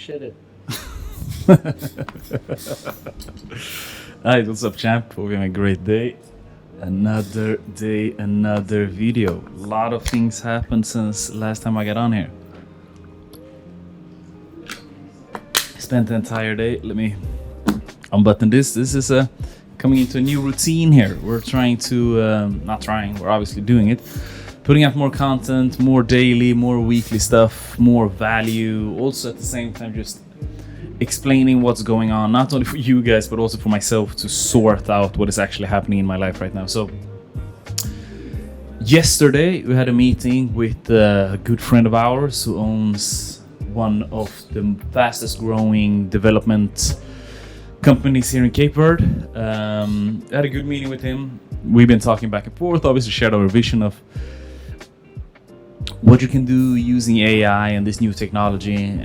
Shut it. Alright, what's up, champ? Hope you're having a great day. Another day, another video. A lot of things happened since last time I got on here. Spent the entire day. Let me unbutton this. This is coming into a new routine here. We're trying to, we're obviously doing it. Putting out more content, more daily, more weekly stuff, more value. Also at the same time, just explaining what's going on, not only for you guys, but also for myself to sort out what is actually happening in my life right now. So yesterday we had a meeting with a good friend of ours who owns one of the fastest growing development companies here in Cape Verde. I had a good meeting with him. We've been talking back and forth, obviously shared our vision of what you can do using AI and this new technology,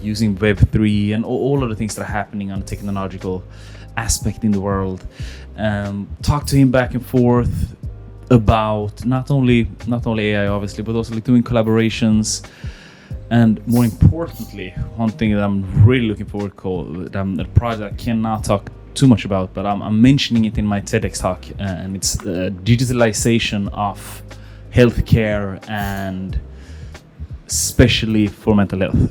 using Web3 and all of the things that are happening on the technological aspect in the world. Talk to him back and forth about not only AI obviously, but also like doing collaborations. And more importantly, one thing that I'm really looking forward to, a project I cannot talk too much about, but I'm mentioning it in my TEDx talk, and it's digitalization of healthcare, and especially for mental health,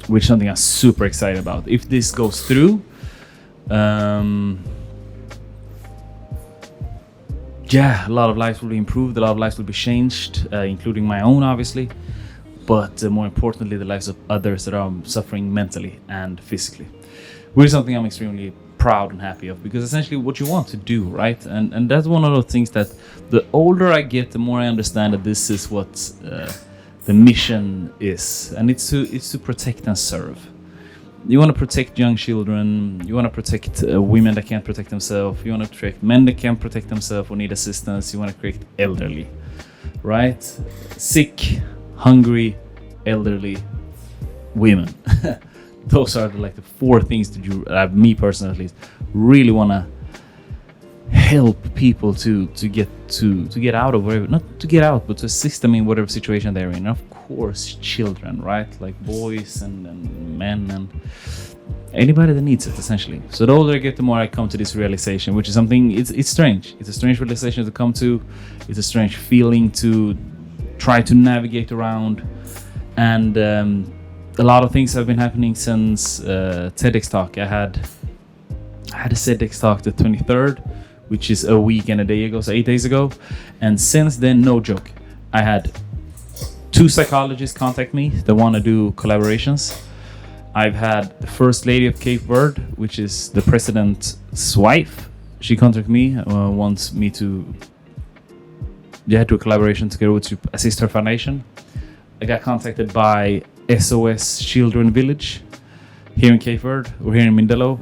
which is something I'm super excited about. If this goes through, a lot of lives will be improved, a lot of lives will be changed, including my own obviously, but more importantly the lives of others that are suffering mentally and physically, which is something I'm extremely proud and happy of, because essentially what you want to do, right? And that's one of those things that the older I get, the more I understand that this is what the mission is, and it's to protect and serve. You want to protect young children, you want to protect women that can't protect themselves, you want to protect men that can't protect themselves or need assistance, you want to protect elderly, right? Sick, hungry, elderly, women. Those are the four things that you, me personally at least, really want to help people to get out of whatever, not to get out, but to assist them in whatever situation they're in. And of course, children, right? Like boys and men and anybody that needs it, essentially. So the older I get, the more I come to this realization, which is something, it's strange. It's a strange realization to come to. It's a strange feeling to try to navigate around. And a lot of things have been happening since TEDx talk. I had a TEDx talk the 23rd, which is a week and a day ago, so 8 days ago. And since then, no joke, I had 2 psychologists contact me that want to do collaborations. I've had the First Lady of Cape Verde, which is the president's wife. She contacted me, wants me to do a collaboration together to assist her foundation. I got contacted by SOS Children Village here in Cape Verde, or here in Mindelo,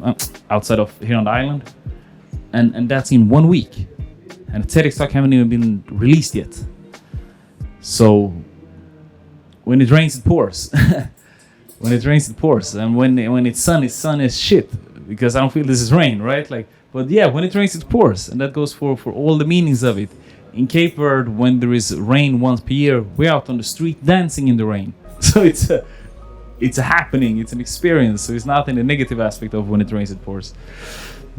outside of here on the island, and that's in 1 week, and the TEDx talk haven't even been released yet. So when it rains it pours. When it rains it pours, and when it's sun is shit, because I don't feel this is rain, right? But yeah, when it rains it pours, and that goes for all the meanings of it. In Cape Verde, when there is rain once per year, we're out on the street dancing in the rain. So it's a happening, it's an experience. So it's not in the negative aspect of when it rains, it pours.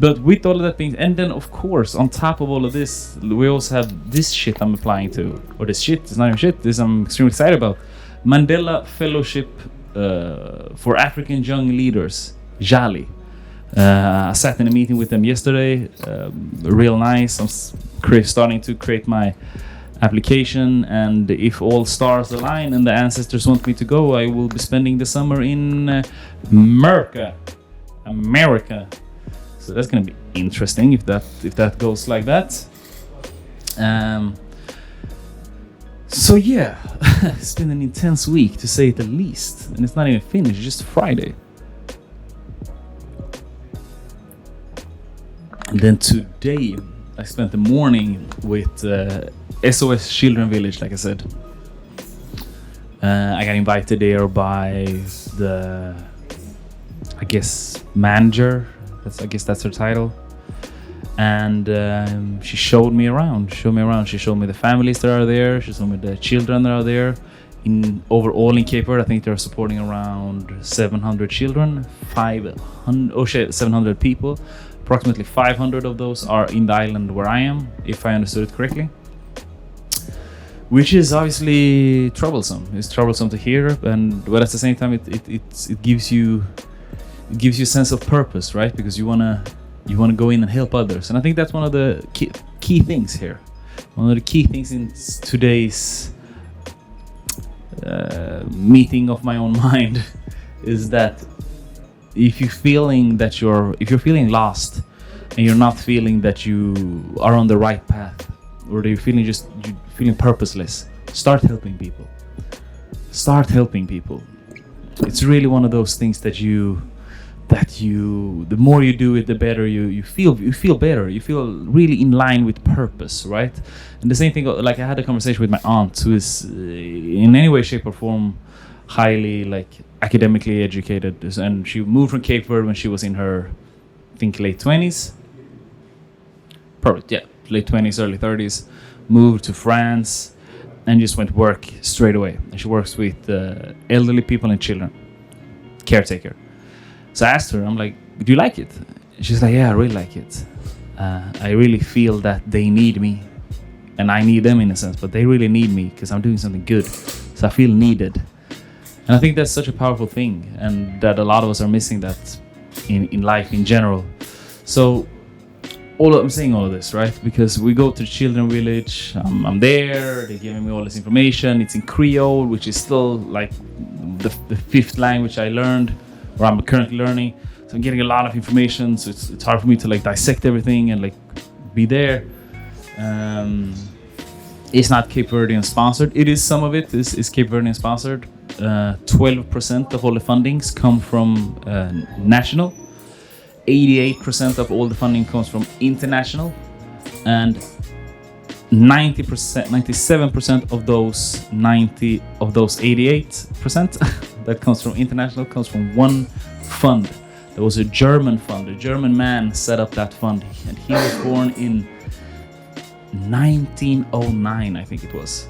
But with all of that being, and then of course, on top of all of this, we also have this shit I'm applying to, or this shit, it's not even shit, this I'm extremely excited about. Mandela Fellowship for African Young Leaders, Jali. I sat in a meeting with them yesterday, real nice. I'm starting to create my application, and if all stars align and the ancestors want me to go, I will be spending the summer in America. So that's gonna be interesting if that goes like that. So yeah, it's been an intense week to say the least, and it's not even finished, it's just Friday. And then today I spent the morning with SOS Children Village, like I said. I got invited there by the, manager. That's her title. And she showed me around. She showed me the families that are there. She showed me the children that are there. overall in Cape Verde, I think they're supporting around 700 children, 700 people. Approximately 500 of those are in the island where I am, if I understood it correctly. Which is obviously troublesome. It's troublesome to hear, but at the same time, it gives you a sense of purpose, right? Because you wanna go in and help others, and I think that's one of the key things here. One of the key things in today's meeting of my own mind is that if you're feeling lost and you're not feeling that you are on the right path, or that you're feeling purposeless, start helping people. It's really one of those things that the more you do it, the better you feel better. You feel really in line with purpose, right? And the same thing, like I had a conversation with my aunt, who is in any way, shape or form highly like academically educated, and she moved from Cape Verde when she was in her, I think, late 20s, late 20s, early 30s, moved to France and just went work straight away. And she works with elderly people and children, caretaker. So I asked her, I'm like, do you like it? She's like, yeah, I really like it. I really feel that they need me, and I need them in a sense, but they really need me because I'm doing something good. So I feel needed. And I think that's such a powerful thing, and that a lot of us are missing that in life in general. So I'm saying all of this, right? Because we go to the children village, I'm there, they're giving me all this information. It's in Creole, which is still like the fifth language I learned, or I'm currently learning. So I'm getting a lot of information, so it's hard for me to like dissect everything and like be there. It's not Cape Verdean sponsored. It is, some of it is Cape Verdean sponsored. 12% of all the fundings come from national. 88% of all the funding comes from international, and 97% of those 88% that comes from international comes from one fund. There was a German fund. A German man set up that fund, and he was born in 1909, I think it was.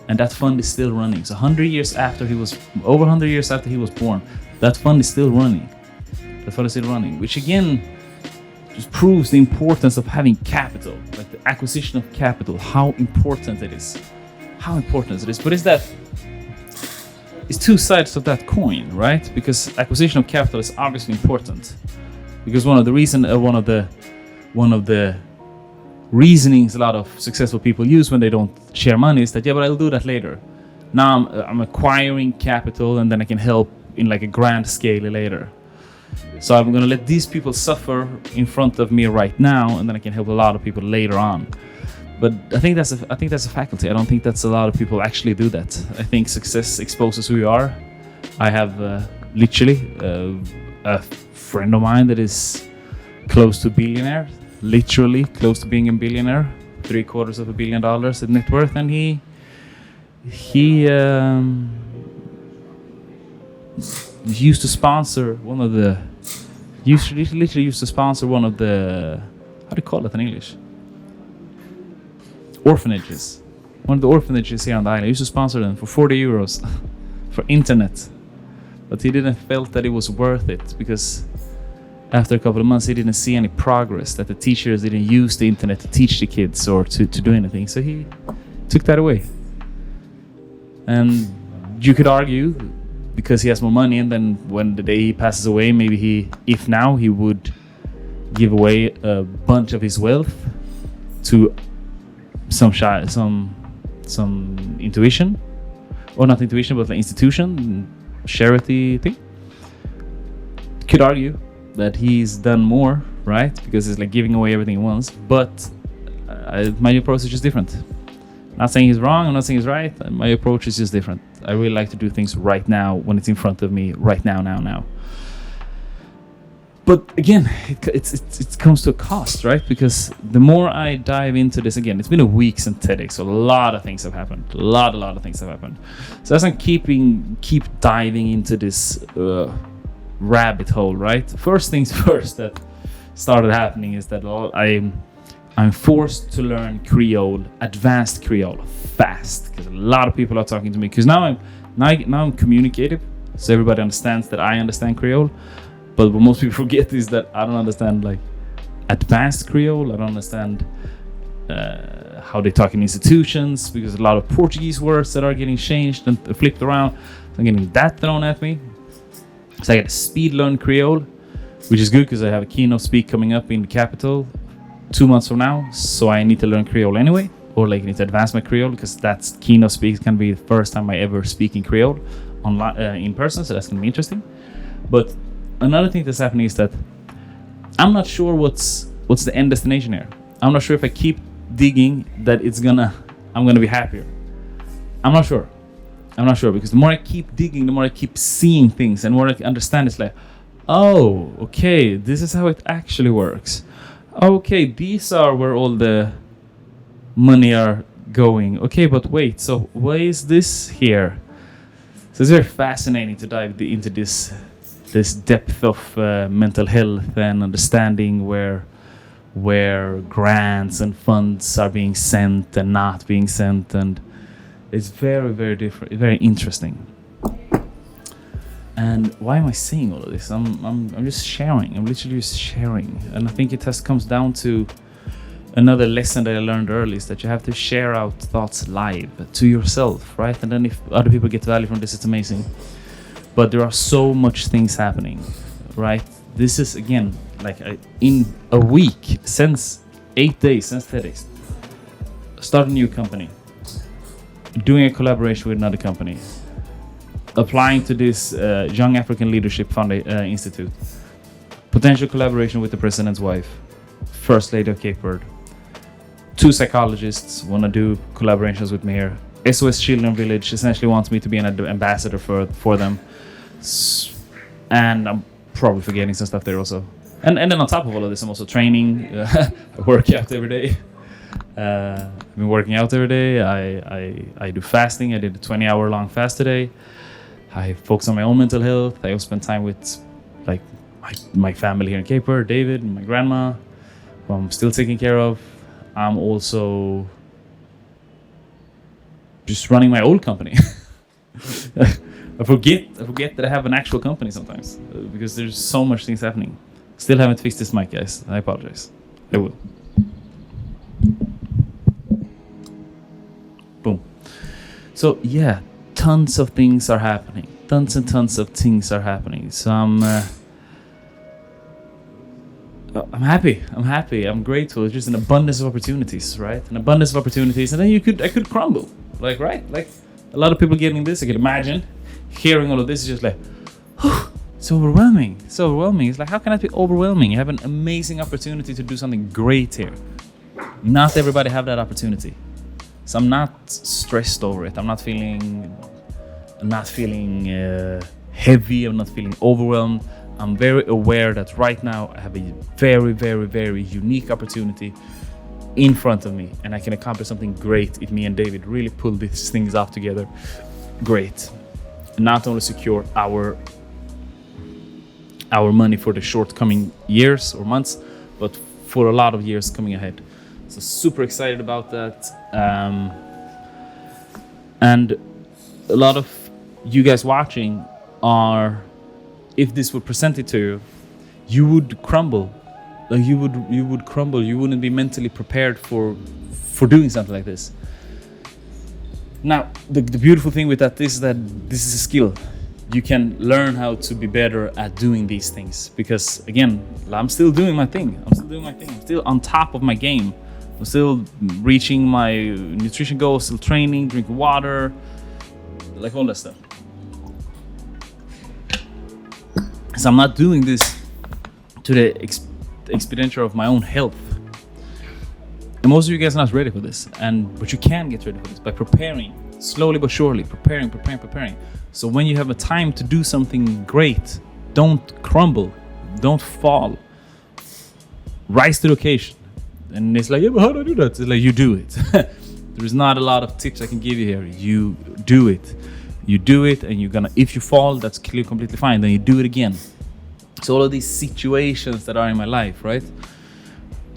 And that fund is still running. So 100 years after he was born, that fund is still running. Which again just proves the importance of having capital, like the acquisition of capital, how important it is. But it's two sides of that coin, right? Because acquisition of capital is obviously important. Because one of the reasonings a lot of successful people use when they don't share money is that, yeah, but I'll do that later. Now I'm acquiring capital, and then I can help in like a grand scale later. So I'm going to let these people suffer in front of me right now, and then I can help a lot of people later on. But I think that's a faculty. I don't think that's a lot of people actually do that. I think success exposes who you are. I have literally a friend of mine that is close to billionaire, literally close to being a billionaire, $750 million in net worth, and he used to sponsor one of the, literally used to sponsor one of the, how do you call it in English? Orphanages. One of the orphanages here on the island. He used to sponsor them for 40 euros for internet. But he didn't felt that it was worth it, because after a couple of months he didn't see any progress, that the teachers didn't use the internet to teach the kids or to do anything. So he took that away. And you could argue, because he has more money, and then when the day he passes away, maybe he would give away a bunch of his wealth to some intuition, or not intuition, but an institution, charity thing. Could argue that he's done more, right? Because it's like giving away everything he wants. But my approach is just different. Not saying he's wrong, I'm not saying he's right. My approach is just different. I really like to do things right now, when it's in front of me, right now. But again, it comes to a cost, right? Because the more I dive into this, again, it's been a week since TEDx, so a lot of things have happened. A lot of things have happened. So as I keep diving into this rabbit hole, right? First things first that started happening is that I'm forced to learn Creole, advanced Creole, fast, because a lot of people are talking to me. Because now now I'm communicative, so everybody understands that I understand Creole. But what most people forget is that I don't understand like advanced Creole. I don't understand how they talk in institutions, because a lot of Portuguese words that are getting changed and flipped around. So I'm getting that thrown at me. So I got to speed learn Creole, which is good because I have a keynote speak coming up in the capital 2 months from now. So I need to learn Creole anyway, or like I need to advance my Creole, because that's keynote speak can be the first time I ever speak in Creole online in person. So that's gonna be interesting. But another thing that's happening is that I'm not sure what's the end destination here. I'm not sure if I keep digging that I'm gonna be happier. I'm not sure, because the more I keep digging, the more I keep seeing things, and the more I understand, it's like, oh, okay, this is how it actually works. Okay, these are where all the money are going. Okay, but wait, so why is this here? So it's very fascinating to dive into this depth of mental health and understanding where grants and funds are being sent and not being sent, and it's very, very different, very interesting. And why am I saying all of this? I'm just sharing. I'm literally just sharing, and I think it comes down to another lesson that I learned early, is that you have to share out thoughts live to yourself, right? And then if other people get value from this, it's amazing. But there are so much things happening, right? This is, again, like in a week, since 8 days, since TEDx, start a new company, doing a collaboration with another company, applying to this Young African Leadership Institute, potential collaboration with the president's wife, First Lady of Cape Verde, 2 psychologists want to do collaborations with me here. SOS Children Village essentially wants me to be an ambassador for them. And I'm probably forgetting some stuff there also. And then on top of all of this, I'm also training. I work out every day. I've been working out every day. I do fasting. I did a 20-hour long fast today. I focus on my own mental health. I also spend time with like my family here in Cape Verde, David and my grandma, who I'm still taking care of. I'm also just running my old company. I forget that I have an actual company sometimes, because there's so much things happening. Still haven't fixed this mic, guys. I apologize. I will. Boom. So yeah, tons of things are happening. Tons and tons of things are happening. So I'm happy. I'm grateful. It's just an abundance of opportunities, right? An abundance of opportunities, and then I could crumble, like, right? Like a lot of people getting this. I can imagine hearing all of this is just like, oh, it's overwhelming. It's overwhelming. It's like, how can it be overwhelming? You have an amazing opportunity to do something great here. Not everybody have that opportunity. So I'm not stressed over it. I'm not feeling heavy. I'm not feeling overwhelmed. I'm very aware that right now I have a very, very, very unique opportunity in front of me, and I can accomplish something great if me and David really pull these things off together. Great. Not only secure our money for the short-coming years or months, but for a lot of years coming ahead. So super excited about that. And a lot of you guys watching are, if this were presented to you, you would crumble. Like you would crumble. You wouldn't be mentally prepared for doing something like this. Now, the beautiful thing with that is that this is a skill. You can learn how to be better at doing these things, because again, I'm still doing my thing. I'm still on top of my game. I'm still reaching my nutrition goals, still training, drinking water, like all that stuff. So I'm not doing this to the expenditure of my own health. And most of you guys are not ready for this, but you can get ready for this by preparing, slowly but surely, preparing. So when you have a time to do something great, don't crumble, don't fall, rise to the occasion. And it's like, yeah, but how do I do that? It's like, you do it. There's not a lot of tips I can give you here. You do it. And you're gonna, if you fall, that's completely fine. Then you do it again. So all of these situations that are in my life, right?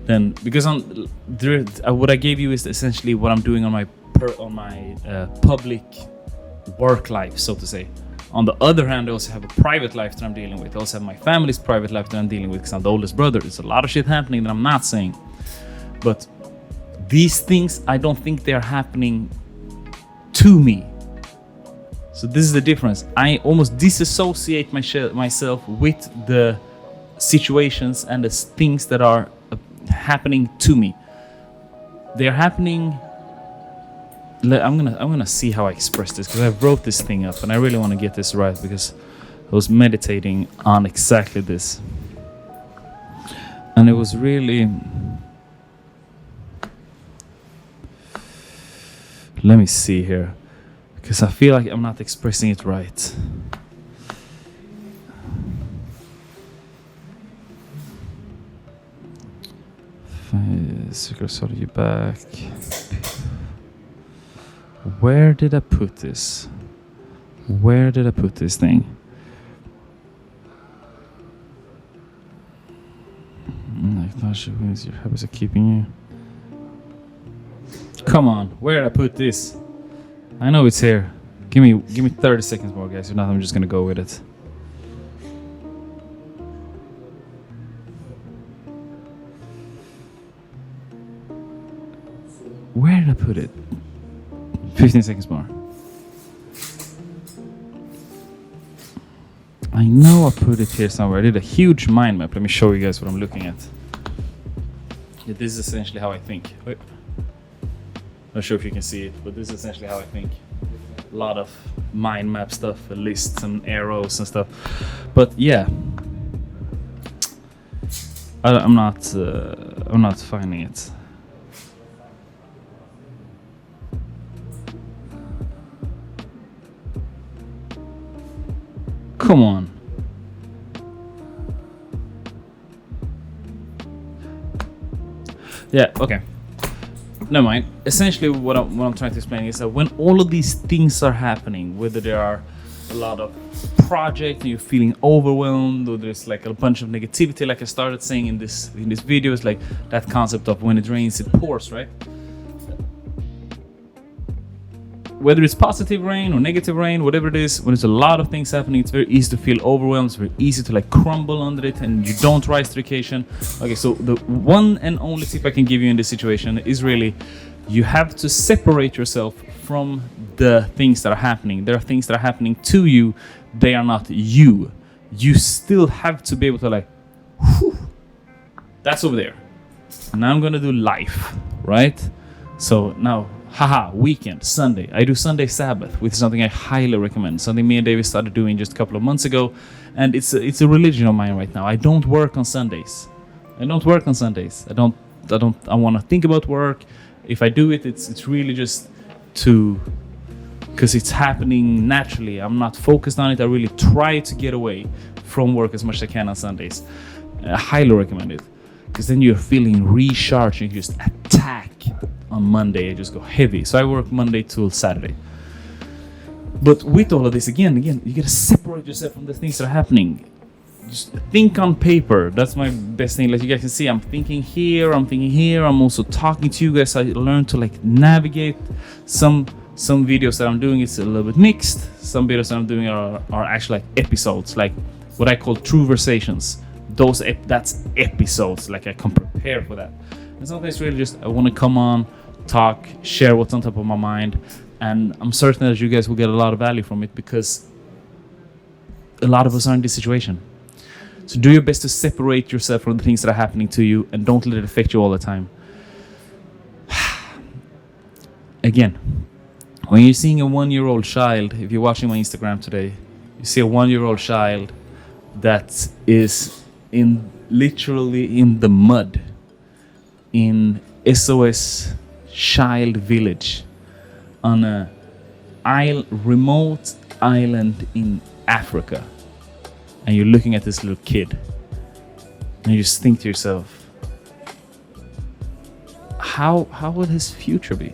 Then, because what I gave you is essentially what I'm doing on my public work life, so to say. On the other hand, I also have a private life that I'm dealing with. I also have my family's private life that I'm dealing with because I'm the oldest brother. There's a lot of shit happening that I'm not saying. But these things, I don't think they're happening to me. So this is the difference. I almost disassociate myself with the situations and the things that are happening to me. They're happening. I'm gonna see how I express this, because I wrote this thing up and I really want to get this right, because I was meditating on exactly this, and it was really, let me see here, because I feel like I'm not expressing it right. Psychology back. Where did I put this? Where did I put this thing? Your habits are keeping you. Come on, where did I put this? I know it's here. Give me 30 seconds more, guys. If not, I'm just gonna go with it. Where did I put it? 15 seconds more. I know I put it here somewhere. I did a huge mind map. Let me show you guys what I'm looking at. Yeah, this is essentially how I think. Wait. Not sure if you can see it, but this is essentially how I think. A lot of mind map stuff, lists and arrows and stuff. But yeah, I'm not finding it. Come on. Yeah, okay. Never mind. Essentially what I'm trying to explain is that when all of these things are happening, whether there are a lot of projects and you're feeling overwhelmed, or there's like a bunch of negativity, like I started saying in this video, it's like that concept of when it rains it pours, right? Whether it's positive rain or negative rain, whatever it is, when there's a lot of things happening, it's very easy to feel overwhelmed. It's very easy to like crumble under it, and you don't rise to the occasion. Okay, so the one and only tip I can give you in this situation is really, you have to separate yourself from the things that are happening. There are things that are happening to you. They are not you. You still have to be able to like, whew, that's over there. Now I'm gonna do life, right? So now, weekend, Sunday. I do Sunday Sabbath, which is something I highly recommend. Something me and David started doing just a couple of months ago, and it's a religion of mine right now. I don't work on Sundays. I want to think about work. If I do it, it's really just because it's happening naturally. I'm not focused on it. I really try to get away from work as much as I can on Sundays. I highly recommend it, because then you're feeling recharged and you just attack. On Monday, I just go heavy. So I work Monday till Saturday. But with all of this, again, you gotta separate yourself from the things that are happening. Just think on paper. That's my best thing. Like you guys can see, I'm thinking here. I'm also talking to you guys. I learned to like navigate. Some videos that I'm doing is a little bit mixed. Some videos that I'm doing are actually like episodes, like what I call true versations. That's episodes. Like I can prepare for that. And sometimes really just I want to come on, talk, share what's on top of my mind, and I'm certain that you guys will get a lot of value from it, because a lot of us are in this situation. So do your best to separate yourself from the things that are happening to you, and don't let it affect you all the time. Again, when you're seeing a 1-year-old child, if you're watching my Instagram today, you see a 1-year-old child that is literally in the mud in SOS Child Village on a remote island in Africa, and you're looking at this little kid and you just think to yourself, how will his future be?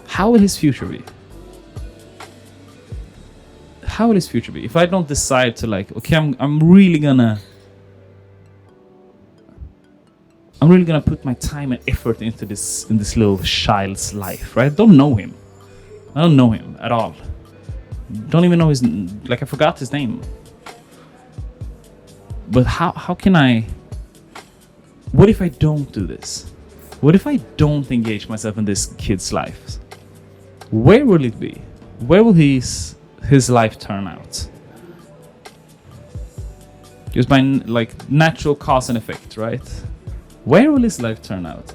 How will his future be? How will his future be if I don't decide to like, okay, I'm really gonna put my time and effort into this little child's life, right? I don't know him. I don't know him at all. Don't even know I forgot his name. But how can I? What if I don't do this? What if I don't engage myself in this kid's life? Where will it be? Where will his life turn out? Just by natural cause and effect, right? Where will his life turn out?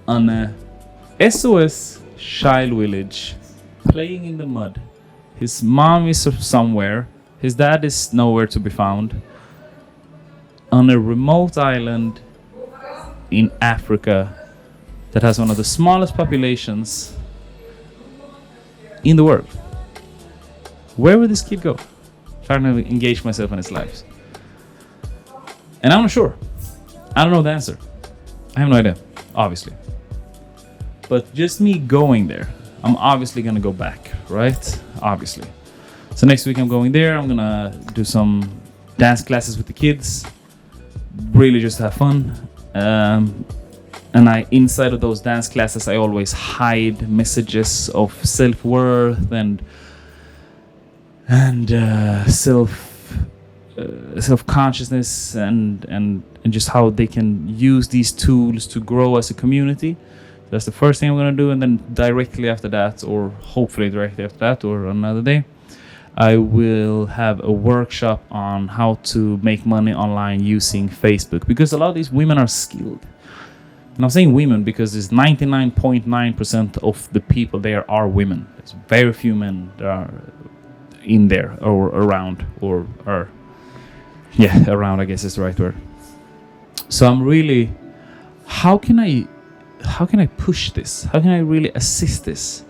On a SOS child village, playing in the mud. His mom is somewhere. His dad is nowhere to be found. On a remote island in Africa that has one of the smallest populations in the world. Where will this kid go? Trying to engage myself in his life. And I'm not sure. I don't know the answer. I have no idea, obviously. But just me going there, I'm obviously gonna go back, right? Obviously. So next week I'm going there. I'm gonna do some dance classes with the kids. Really just have fun. And inside of those dance classes, I always hide messages of self-worth and self-consciousness and just how they can use these tools to grow as a community. That's the first thing I'm going to do, and then directly after that, or hopefully directly after that, or another day, I will have a workshop on how to make money online using Facebook, because a lot of these women are skilled. And I'm saying women because it's 99.9% of the people there are women. There's very few men that are in there or around, or are, yeah, around, I guess is the right word. So I'm really, how can I push this? How can I really assist this?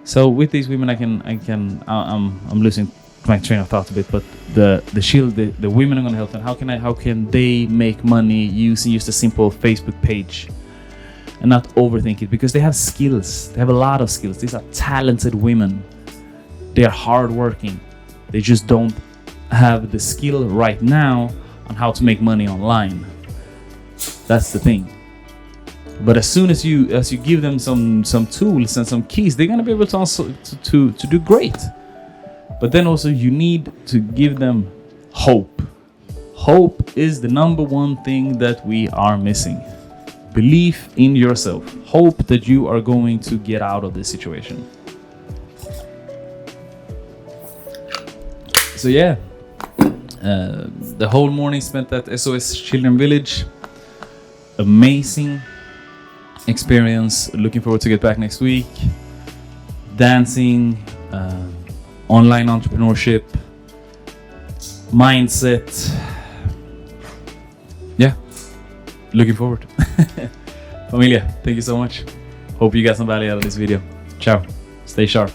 So with these women, I'm losing my train of thought a bit, but the women I'm gonna help them. How can they make money using just a simple Facebook page and not overthink it? Because they have skills. They have a lot of skills. These are talented women. They are hardworking. They just don't have the skill right now on how to make money online. That's the thing. But as soon as you give them some tools and some keys, they're gonna be able to also to do great. But then also you need to give them hope. Hope is the number one thing that we are missing. Belief in yourself. Hope that you are going to get out of this situation. So yeah, the whole morning spent at SOS Children Village. Amazing experience. Looking forward to get back next week. Dancing, online entrepreneurship, mindset. Yeah, looking forward. Familia, thank you so much. Hope you got some value out of this video. Ciao. Stay sharp.